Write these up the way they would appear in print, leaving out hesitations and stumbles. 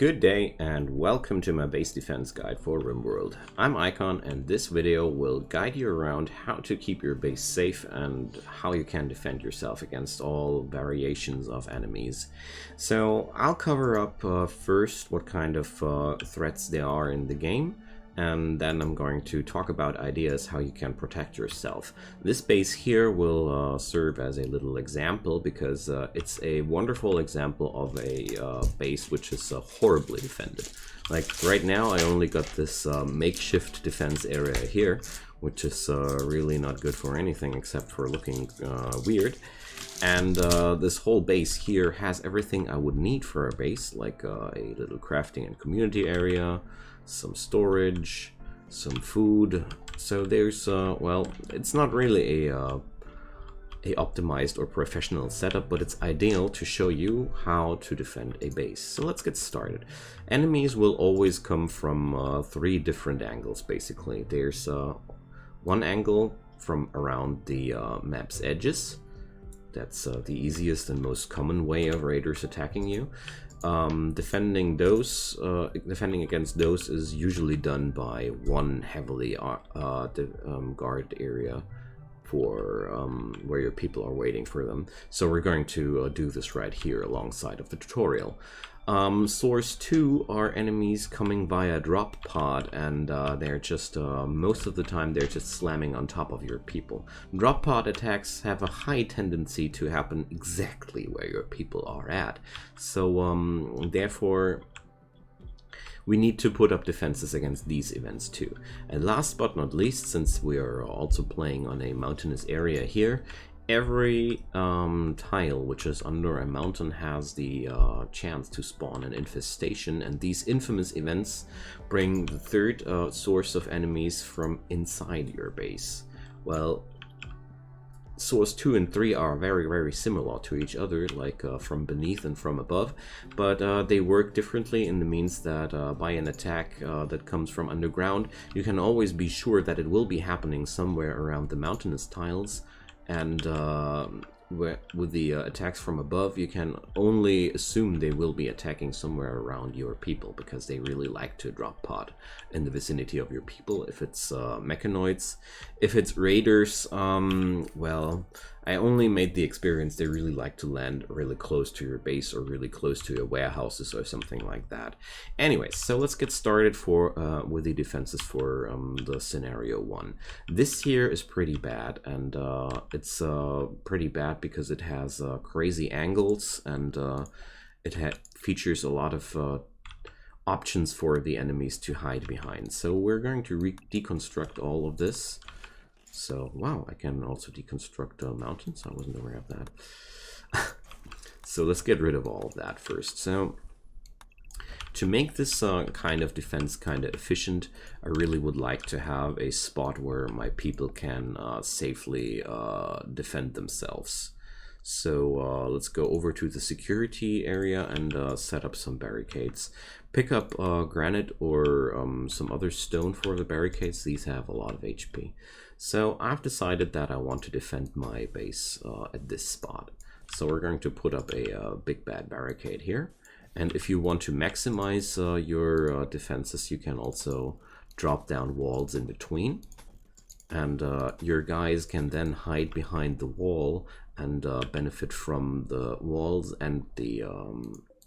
Good day and welcome to my base defense guide for Rimworld. I'm Icon and this video will guide you around how to keep your base safe and how you can defend yourself against all variations of enemies. So I'll cover up first what kind of threats there are in the game, and then I'm going to talk about ideas how you can protect yourself. This base here will serve as a little example because it's a wonderful example of a base which is horribly defended. Like right now I only got this makeshift defense area here, which is really not good for anything except for looking weird. And this whole base here has everything I would need for a base, like a little crafting and community area, some storage, some food. So there's well, it's not really a optimized or professional setup, but it's ideal to show you how to defend a base. So let's get started. Enemies will always come from three different angles basically. There's one angle from around the map's edges. That's the easiest and most common way of raiders attacking you. Defending against those is usually done by one heavily guarded area for where your people are waiting for them. So we're going to do this right here alongside of the tutorial. Source 2 are enemies coming via drop pod, and they're just most of the time they're just slamming on top of your people. Drop pod attacks have a high tendency to happen exactly where your people are at, so therefore we need to put up defenses against these events too. And last but not least, since we are also playing on a mountainous area here, every tile which is under a mountain has the chance to spawn an infestation, and these infamous events bring the third source of enemies from inside your base. Well, source 2 and 3 are very similar to each other, like from beneath and from above, but they work differently in the means that by an attack that comes from underground, you can always be sure that it will be happening somewhere around the mountainous tiles. And with the attacks from above, you can only assume they will be attacking somewhere around your people, because they really like to drop pod in the vicinity of your people. If it's mechanoids, if it's raiders, well, I only made the experience they really like to land really close to your base or really close to your warehouses or something like that. Anyways, so let's get started with the defenses for the scenario 1. This here is pretty bad, and it's pretty bad because it has crazy angles, and it features a lot of options for the enemies to hide behind. So we're going to deconstruct all of this. So, wow, I can also deconstruct mountains. I wasn't aware of that. So let's get rid of all of that first. So to make this kind of defense kind of efficient, I really would like to have a spot where my people can safely defend themselves. So let's go over to the security area and set up some barricades. Pick up granite or some other stone for the barricades. These have a lot of HP. So I've decided that I want to defend my base at this spot. So we're going to put up a big bad barricade here. And if you want to maximize your defenses, you can also drop down walls in between. And your guys can then hide behind the wall and benefit from the walls and the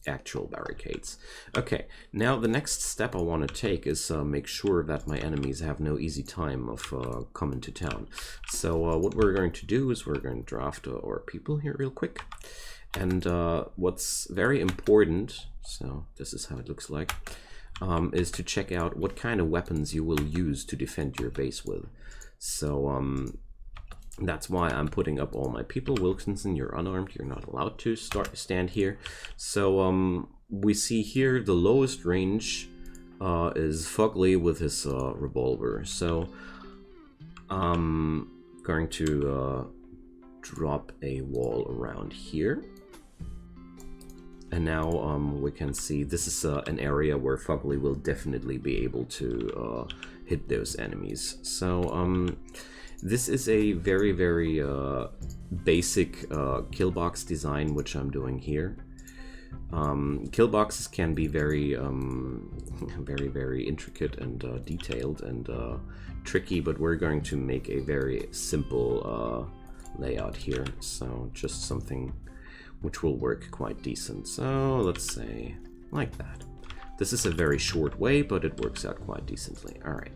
actual barricades. Okay, now the next step I want to take is make sure that my enemies have no easy time of coming to town. So what we're going to do is we're going to draft our people here real quick. And what's very important, so this is how it looks like, is to check out what kind of weapons you will use to defend your base with. So that's why I'm putting up all my people. Wilkinson, you're unarmed, you're not allowed to stand here. So we see here the lowest range is Fugly with his revolver. So I'm going to drop a wall around here. And now we can see this is an area where Fugly will definitely be able to hit those enemies. So this is a very basic kill box design which I'm doing here. Kill boxes can be very, very intricate and detailed and tricky, but we're going to make a very simple layout here. So just something which will work quite decent. So let's say like that. This is a very short way, but it works out quite decently. All right.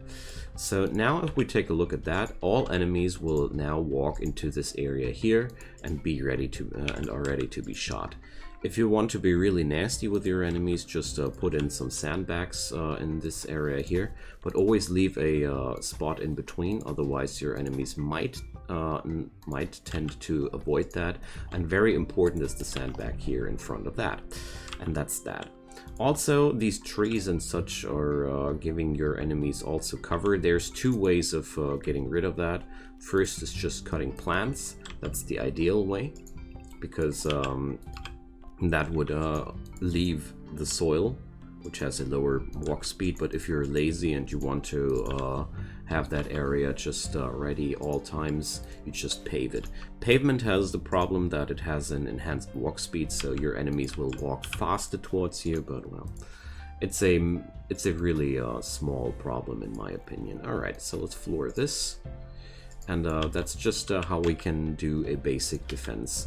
So now if we take a look at that, all enemies will now walk into this area here and be ready to and are ready to be shot. If you want to be really nasty with your enemies, just put in some sandbags in this area here, but always leave a spot in between, otherwise your enemies might tend to avoid that. And very important is the sandbag here in front of that, and that's that. Also, these trees and such are giving your enemies also cover. There's two ways of getting rid of that. First is just cutting plants. That's the ideal way, because that would leave the soil, which has a lower walk speed. But if you're lazy and you want to have that area just ready all times, you just pave it. Pavement has the problem that it has an enhanced walk speed, so your enemies will walk faster towards you, but well, it's a really small problem in my opinion. Alright, so let's floor this, and that's just how we can do a basic defense.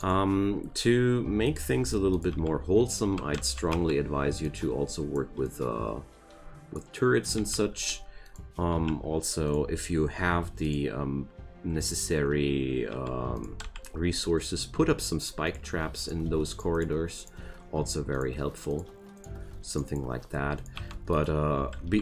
To make things a little bit more wholesome, I'd strongly advise you to also work with turrets and such. Also, if you have the necessary resources, put up some spike traps in those corridors. Also very helpful, something like that. But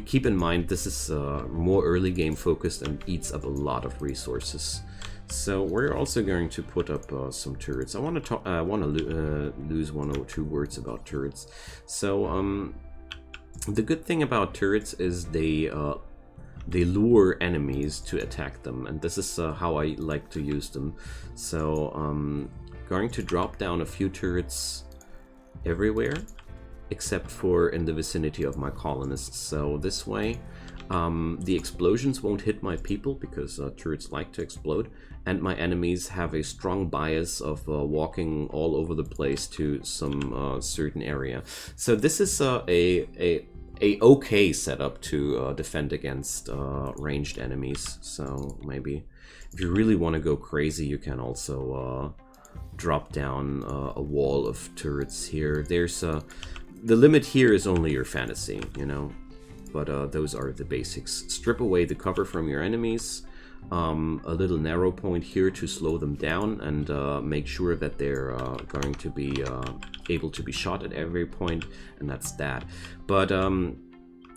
keep in mind, this is more early game focused and eats up a lot of resources. So we're also going to put up some turrets. I want to lose 1 or 2 words about turrets. So the good thing about turrets is they lure enemies to attack them, and this is how I like to use them. So going to drop down a few turrets everywhere, except for in the vicinity of my colonists. So this way the explosions won't hit my people, because turrets like to explode, and my enemies have a strong bias of walking all over the place to some certain area. So this is a okay setup to defend against ranged enemies. So maybe if you really want to go crazy, you can also drop down a wall of turrets here. There's the limit here is only your fantasy, you know, but those are the basics. Strip away the cover from your enemies, a little narrow point here to slow them down, and make sure that they're going to be able to be shot at every point, and that's that. But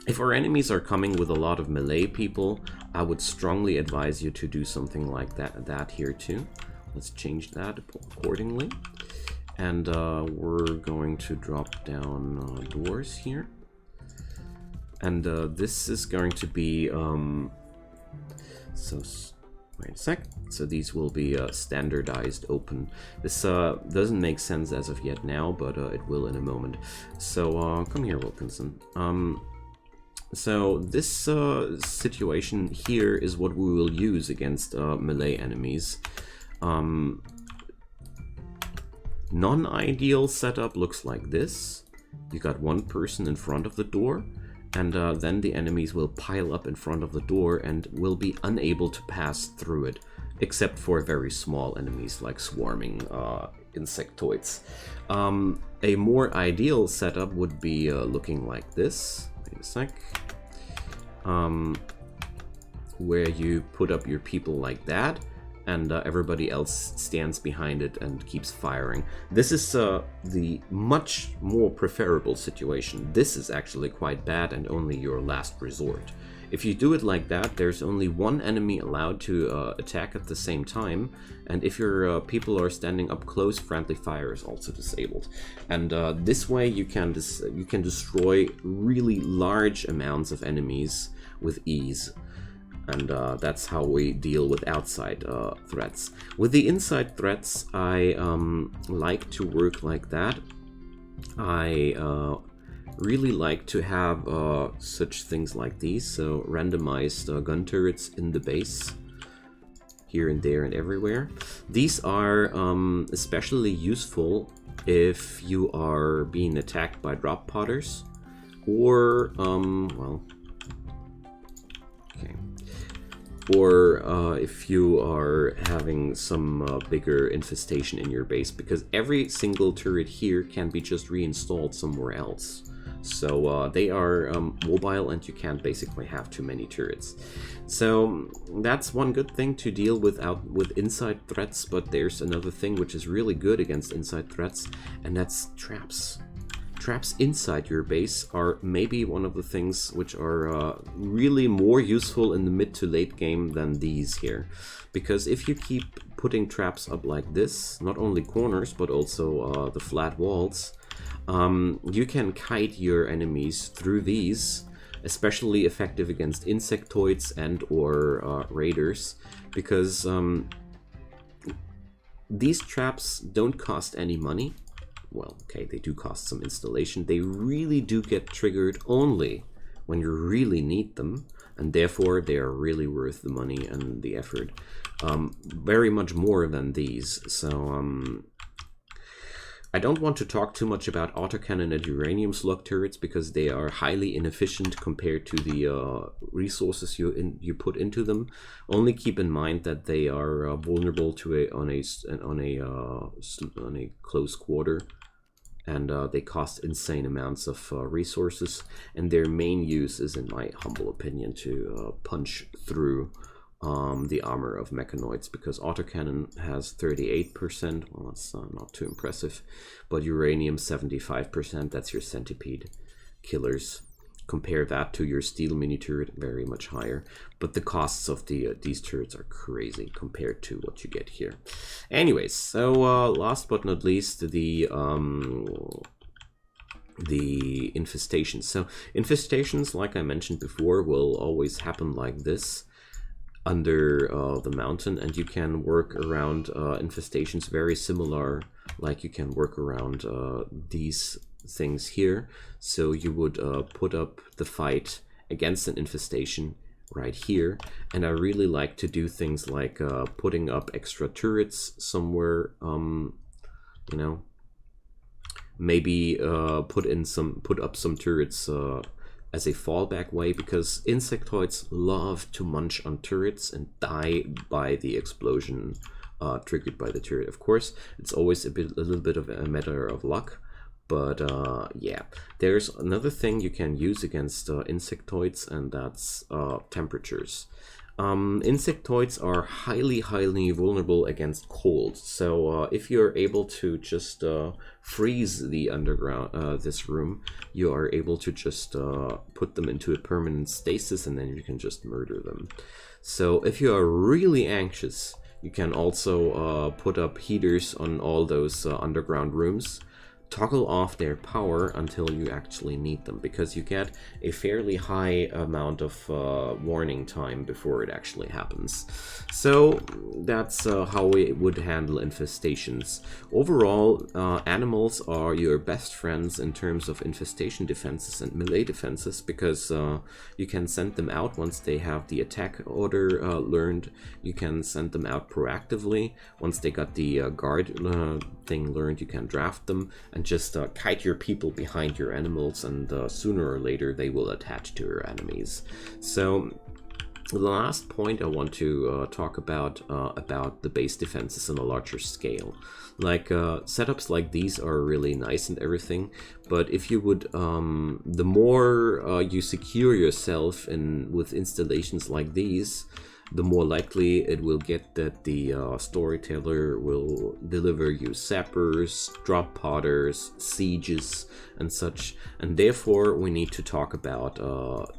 if our enemies are coming with a lot of melee people, I would strongly advise you to do something like that here too. Let's change that accordingly. And we're going to drop down doors here. And this is going to be... so, wait a sec. So these will be standardized open. This doesn't make sense as of yet now, but it will in a moment. So come here, Wilkinson. So this situation here is what we will use against melee enemies. Non-ideal setup looks like this. You got one person in front of the door, and then the enemies will pile up in front of the door and will be unable to pass through it, except for very small enemies like swarming insectoids. A more ideal setup would be looking like this. Wait a sec. Where you put up your people like that, and everybody else stands behind it and keeps firing. This is the much more preferable situation. This is actually quite bad and only your last resort. If you do it like that, there's only one enemy allowed to attack at the same time, and if your people are standing up close, friendly fire is also disabled. And this way you can destroy really large amounts of enemies with ease. And that's how we deal with outside threats. With the inside threats, I like to work like that. I really like to have such things like these, so randomized gun turrets in the base, here and there and everywhere. These are especially useful if you are being attacked by drop podders, or well, okay, or if you are having some bigger infestation in your base, because every single turret here can be just reinstalled somewhere else. So they are mobile, and you can't basically have too many turrets. So that's one good thing to deal with inside threats, but there's another thing which is really good against inside threats, and that's traps. Traps inside your base are maybe one of the things which are really more useful in the mid to late game than these here. Because if you keep putting traps up like this, not only corners but also the flat walls, you can kite your enemies through these, especially effective against insectoids and or raiders, because these traps don't cost any money. Well, okay, they do cost some installation. They really do get triggered only when you really need them, and therefore they are really worth the money and the effort. Very much more than these. So I don't want to talk too much about autocannon and uranium slug turrets, because they are highly inefficient compared to the resources you put into them. Only keep in mind that they are vulnerable to on a close quarter, and they cost insane amounts of resources. And their main use is, in my humble opinion, to punch through the armor of mechanoids, because autocannon has 38%, well, that's not too impressive, but uranium 75%, that's your centipede killers. Compare that to your steel mini turret, very much higher, but the costs of these turrets are crazy compared to what you get here. Anyways, so last but not least, the infestations. So infestations, like I mentioned before, will always happen like this under the mountain, and you can work around infestations very similar, like you can work around these things here. So you would put up the fight against an infestation right here, and I really like to do things like putting up extra turrets somewhere, you know, maybe put up some turrets as a fallback way, because insectoids love to munch on turrets and die by the explosion triggered by the turret. Of course, it's always a little bit of a matter of luck, but yeah. There's another thing you can use against insectoids, and that's temperatures. Insectoids are highly vulnerable against cold, so if you're able to just freeze the underground, this room, you are able to just put them into a permanent stasis, and then you can just murder them. So if you are really anxious, you can also put up heaters on all those underground rooms. Toggle off their power until you actually need them, because you get a fairly high amount of warning time before it actually happens. So that's how we would handle infestations. Overall, animals are your best friends in terms of infestation defenses and melee defenses, because you can send them out once they have the attack order learned. You can send them out proactively. Once they got the guard thing learned, you can draft them and just kite your people behind your animals, and sooner or later they will attach to your enemies. So the last point I want to talk about the base defenses on a larger scale. Like setups like these are really nice and everything, but if you would, the more you secure yourself with installations like these, the more likely it will get that the storyteller will deliver you sappers, drop podders, sieges, and such. And therefore, we need to talk about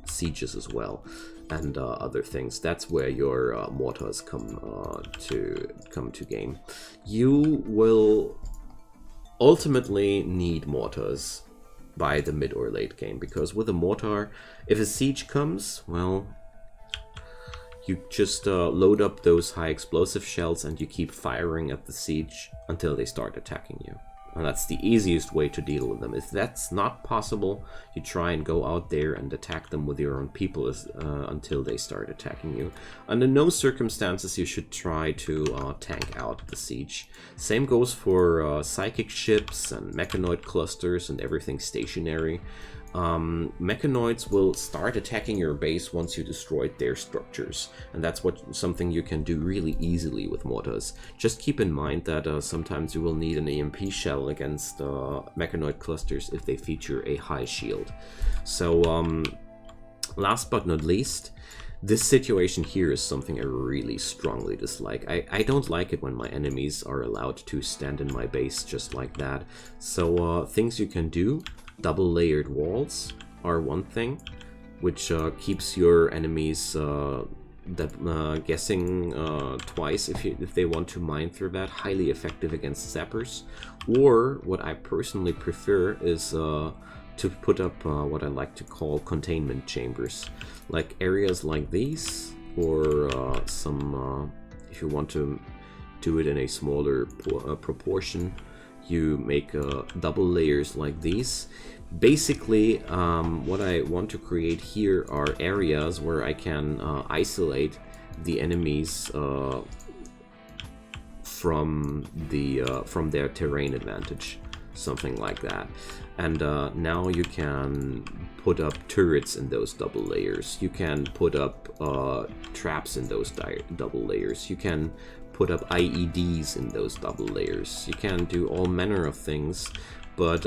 sieges as well, and other things. That's where your mortars come to game. You will ultimately need mortars by the mid or late game, because with a mortar, if a siege comes, well, you just load up those high explosive shells and you keep firing at the siege until they start attacking you. And that's the easiest way to deal with them. If that's not possible, you try and go out there and attack them with your own people until they start attacking you. Under no circumstances you should try to tank out the siege. Same goes for psychic ships and mechanoid clusters and everything stationary. Mechanoids will start attacking your base once you destroyed their structures, and that's something you can do really easily with mortars. Just keep in mind that sometimes you will need an EMP shell against mechanoid clusters if they feature a high shield. So last but not least, this situation here is something I really strongly dislike. I don't like it when my enemies are allowed to stand in my base just like that. So things you can do: double layered walls are one thing, which keeps your enemies guessing twice if they want to mine through that. Highly effective against zappers. Or what I personally prefer is to put up what I like to call containment chambers, like areas like these, or some if you want to do it in a smaller proportion, you make double layers like these. Basically, what I want to create here are areas where I can isolate the enemies from their terrain advantage, something like that. And now you can put up turrets in those double layers. You can put up traps in those double layers. You can put up IEDs in those double layers. You can do all manner of things, but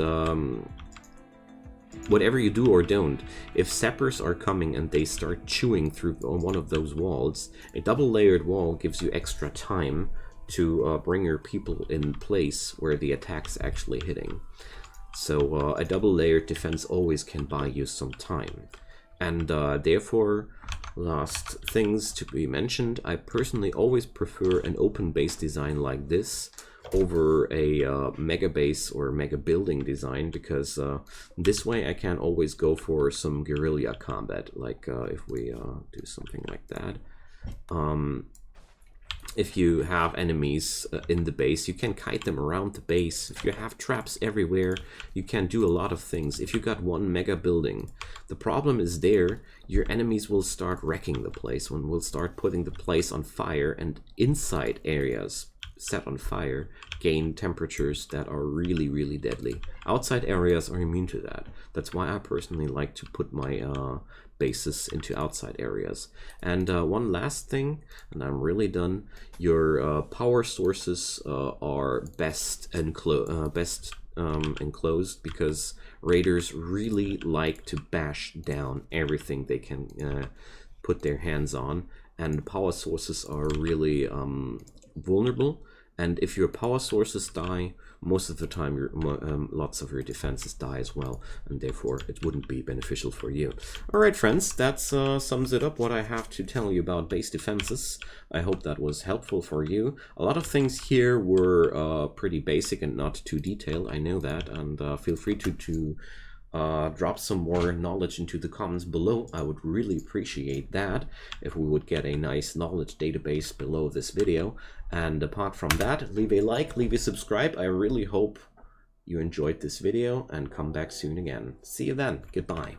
whatever you do or don't, if sappers are coming and they start chewing through one of those walls, a double layered wall gives you extra time to bring your people in place where the attack's actually hitting. So a double layered defense always can buy you some time. And therefore, last things to be mentioned, I personally always prefer an open base design like this over a mega base or mega building design, because this way I can always go for some guerrilla combat, like if we do something like that. If you have enemies in the base, you can kite them around the base. If you have traps everywhere, you can do a lot of things. If you got one mega building, the problem is there, your enemies will start wrecking the place, and will start putting the place on fire, and inside areas set on fire gain temperatures that are really, really deadly. Outside areas are immune to that. That's why I personally like to put my bases into outside areas. And one last thing, and I'm really done. Your power sources are best enclosed, because raiders really like to bash down everything they can put their hands on, and power sources are really vulnerable. And if your power sources die, most of the time lots of your defenses die as well, and therefore it wouldn't be beneficial for you. Alright friends, that sums it up what I have to tell you about base defenses. I hope that was helpful for you. A lot of things here were pretty basic and not too detailed, I know that, and feel free to drop some more knowledge into the comments below. I would really appreciate that if we would get a nice knowledge database below this video. And apart from that, leave a like, leave a subscribe. I really hope you enjoyed this video, and come back soon again. See you then. Goodbye.